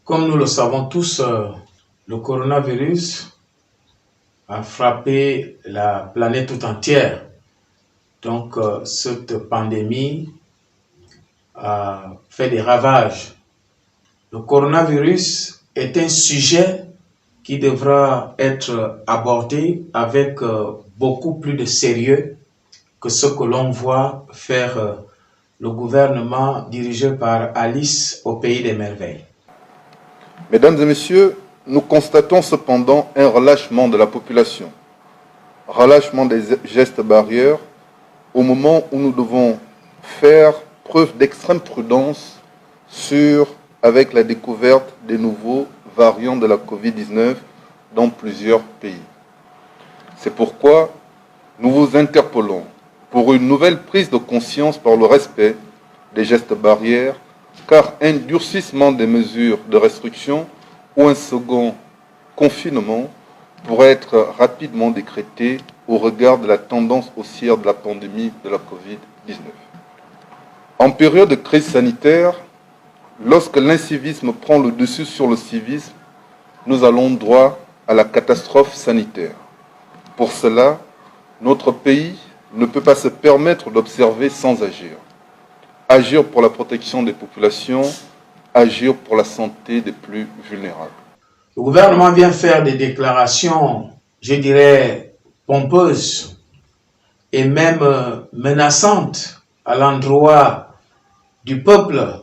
Comme nous le savons tous, le coronavirus a frappé la planète tout entière. Donc, cette pandémie a fait des ravages. Le coronavirus est un sujet qui devra être abordé avec beaucoup plus de sérieux que ce que l'on voit faire le gouvernement dirigé par Alice au pays des merveilles. Mesdames et messieurs, nous constatons cependant un relâchement de la population, relâchement des gestes barrières au moment où nous devons faire preuve d'extrême prudence avec la découverte des nouveaux variants de la Covid-19 dans plusieurs pays. C'est pourquoi nous vous interpellons pour une nouvelle prise de conscience par le respect des gestes barrières, car un durcissement des mesures de restriction ou un second confinement pourrait être rapidement décrété au regard de la tendance haussière de la pandémie de la Covid-19. En période de crise sanitaire, lorsque l'incivisme prend le dessus sur le civisme, nous allons droit à la catastrophe sanitaire. Pour cela, notre pays ne peut pas se permettre d'observer sans agir. Agir pour la protection des populations, agir pour la santé des plus vulnérables. Le gouvernement vient faire des déclarations, je dirais, pompeuses et même menaçantes à l'endroit du peuple.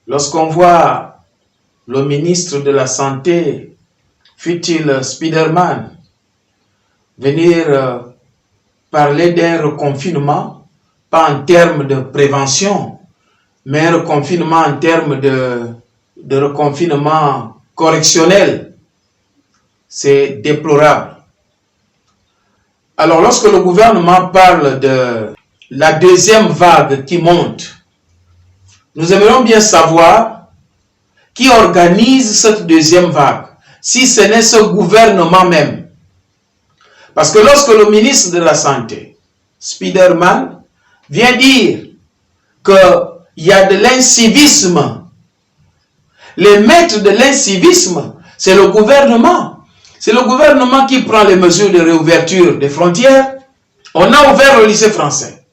Lorsqu'on voit le ministre de la Santé, fut-il Spiderman, venir parler d'un reconfinement, pas en termes de prévention, mais un reconfinement en termes de reconfinement correctionnel, c'est déplorable. Alors lorsque le gouvernement parle de la deuxième vague qui monte, nous aimerions bien savoir qui organise cette deuxième vague, si ce n'est ce gouvernement même. Parce que lorsque le ministre de la Santé, Spiderman, vient dire qu'il y a de l'incivisme, les maîtres de l'incivisme, c'est le gouvernement. C'est le gouvernement qui prend les mesures de réouverture des frontières. On a ouvert le lycée français.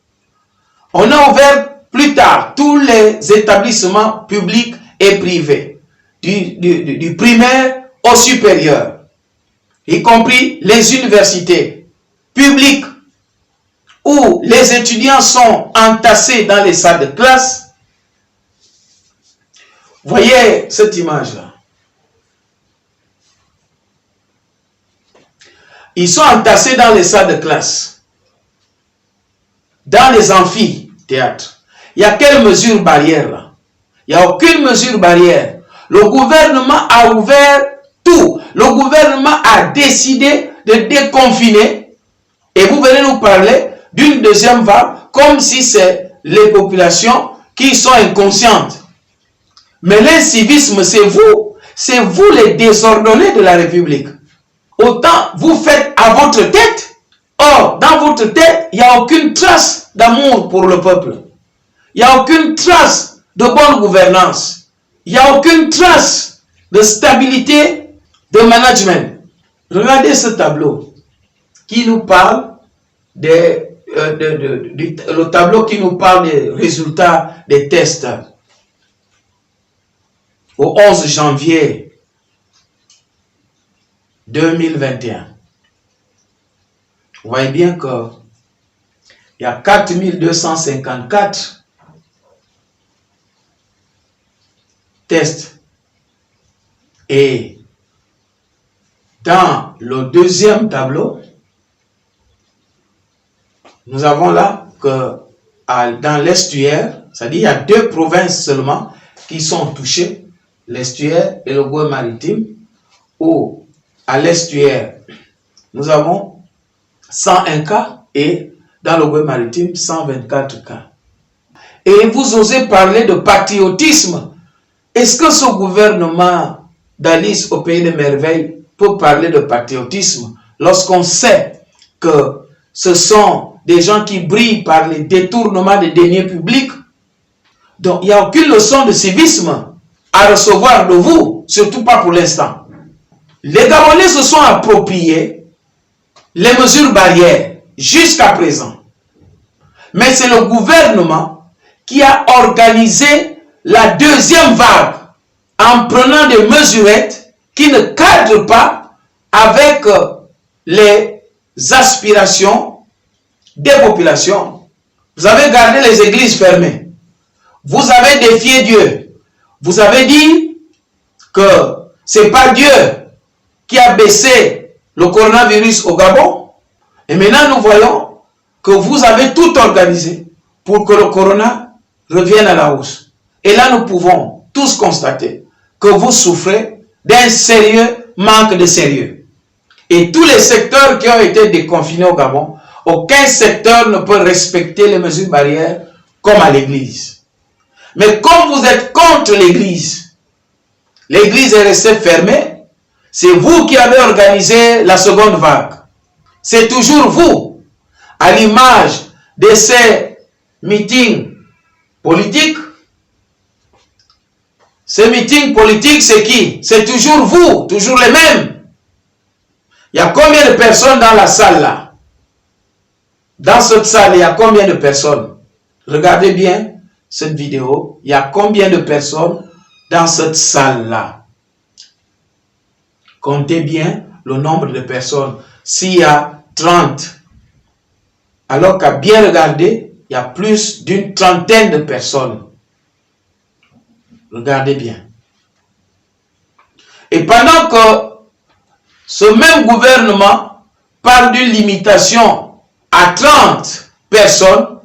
On a ouvert plus tard tous les établissements publics et privés, du primaire au supérieur, y compris les universités publiques où les étudiants sont entassés dans les salles de classe. Voyez cette image-là. Ils sont entassés dans les salles de classe, dans les amphithéâtres. Il y a quelle mesure barrière là? Il n'y a aucune mesure barrière. Le gouvernement a ouvert tout. Le gouvernement a décidé de déconfiner. Et vous venez nous parler d'une deuxième vague comme si c'est les populations qui sont inconscientes. Mais l'incivisme, c'est vous. C'est vous les désordonnés de la République. Autant vous faites à votre tête. Or, dans votre tête, il n'y a aucune trace d'amour pour le peuple. Il n'y a aucune trace de bonne gouvernance. Il n'y a aucune trace de stabilité de management. Regardez ce tableau qui nous parle le tableau qui nous parle des résultats des tests. Au 11 janvier 2021. Vous voyez bien qu'il y a 4254 tests. Et dans le deuxième tableau, nous avons là que dans l'estuaire, c'est-à-dire il y a 2 provinces seulement qui sont touchées, l'estuaire et le Goué maritime, où à l'estuaire, nous avons 101 cas et dans le Goué maritime, 124 cas. Et vous osez parler de patriotisme. Est-ce que ce gouvernement d'Alice au pays des merveilles peut parler de patriotisme lorsqu'on sait que ce sont des gens qui brillent par les détournements des deniers publics? Donc, il n'y a aucune leçon de civisme. à recevoir de vous, surtout pas pour l'instant. Les Gabonais se sont appropriés les mesures barrières jusqu'à présent. Mais c'est le gouvernement qui a organisé la deuxième vague en prenant des mesurettes qui ne cadrent pas avec les aspirations des populations. Vous avez gardé les églises fermées. Vous avez défié Dieu. Vous avez dit que ce n'est pas Dieu qui a baissé le coronavirus au Gabon. Et maintenant, nous voyons que vous avez tout organisé pour que le corona revienne à la hausse. Et là, nous pouvons tous constater que vous souffrez d'un sérieux manque de sérieux. Et tous les secteurs qui ont été déconfinés au Gabon, aucun secteur ne peut respecter les mesures barrières comme à l'église. Mais comme vous êtes contre l'église est restée fermée, c'est vous qui avez organisé la seconde vague. C'est toujours vous, à l'image de ces meetings politiques. Ces meetings politiques, c'est qui? C'est toujours vous, toujours les mêmes. Il y a combien de personnes dans la salle là? Dans cette salle, il y a combien de personnes? Regardez bien cette vidéo. Il y a combien de personnes dans cette salle là? Comptez bien le nombre de personnes. S'il y a 30, alors qu'à bien regarder, il y a plus d'une trentaine de personnes. Regardez bien. Et pendant que ce même gouvernement parle d'une limitation à 30 personnes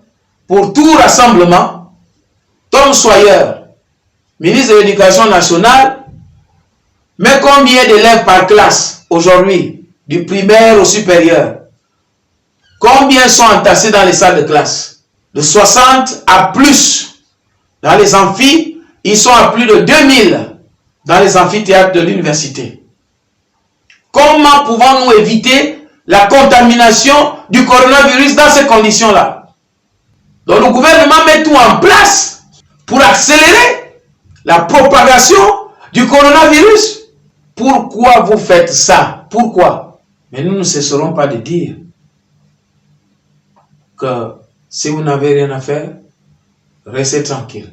pour tout rassemblement, Tom Sawyer, ministre de l'Éducation nationale, met combien d'élèves par classe aujourd'hui, du primaire au supérieur? Combien sont entassés dans les salles de classe? De 60 à plus. Dans les amphis, ils sont à plus de 2000 dans les amphithéâtres de l'université. Comment pouvons-nous éviter la contamination du coronavirus dans ces conditions-là? Donc le gouvernement met tout en place pour accélérer la propagation du coronavirus. Pourquoi vous faites ça? Pourquoi? Mais nous ne cesserons pas de dire que si vous n'avez rien à faire, restez tranquille.